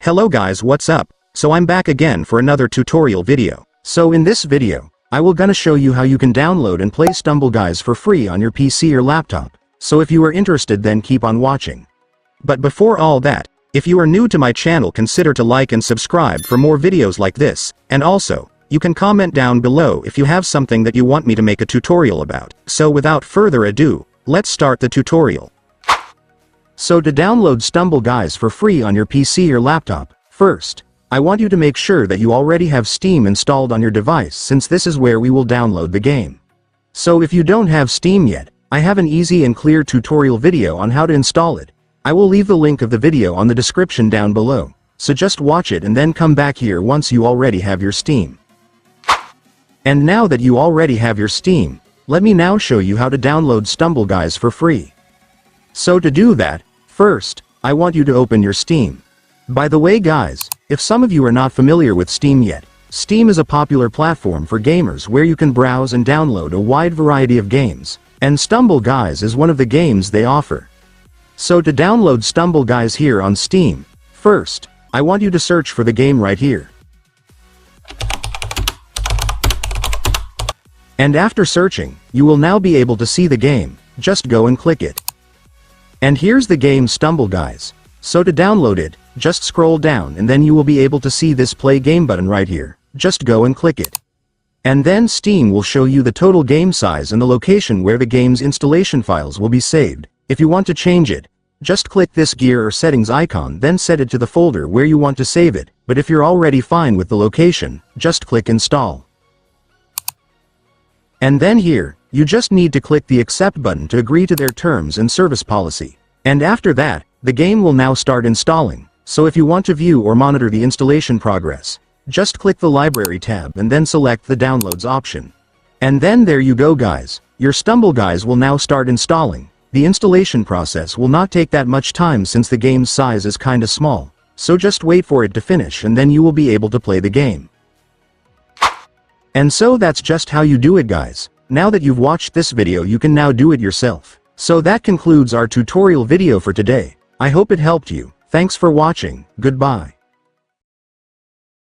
Hello guys, what's up? So I'm back again for another tutorial video. So in this video, I will gonna show you how you can download and play Stumble Guys for free on your PC or laptop. So if you are interested, then keep on watching. But before all that, if you are new to my channel, consider to like and subscribe for more videos like this, and also, you can comment down below if you have something that you want me to make a tutorial about. So without further ado, let's start the tutorial. So to download Stumble Guys for free on your PC or laptop, first, I want you to make sure that you already have Steam installed on your device, since this is where we will download the game. So if you don't have Steam yet, I have an easy and clear tutorial video on how to install it. I will leave the link of the video on the description down below, so just watch it and then come back here once you already have your Steam. And now that you already have your Steam, let me now show you how to download Stumble Guys for free. So to do that, first, I want you to open your Steam. By the way guys, if some of you are not familiar with Steam yet, Steam is a popular platform for gamers where you can browse and download a wide variety of games, and Stumble Guys is one of the games they offer. So to download Stumble Guys here on Steam, first, I want you to search for the game right here. And after searching, you will now be able to see the game. Just go and click it. And here's the game Stumble Guys. So to download it, just scroll down and then you will be able to see this play game button right here. Just go and click it. And then Steam will show you the total game size and the location where the game's installation files will be saved. If you want to change it, just click this gear or settings icon, then set it to the folder where you want to save it. But if you're already fine with the location, just click install. And then here, you just need to click the accept button to agree to their terms and service policy. And after that, the game will now start installing. So if you want to view or monitor the installation progress, just click the library tab and then select the downloads option. And then there you go guys, your Stumble Guys will now start installing. The installation process will not take that much time since the game's size is kinda small. So just wait for it to finish and then you will be able to play the game. And so that's just how you do it guys. Now that you've watched this video, you can now do it yourself. So that concludes our tutorial video for today. I hope it helped you. Thanks for watching. Goodbye.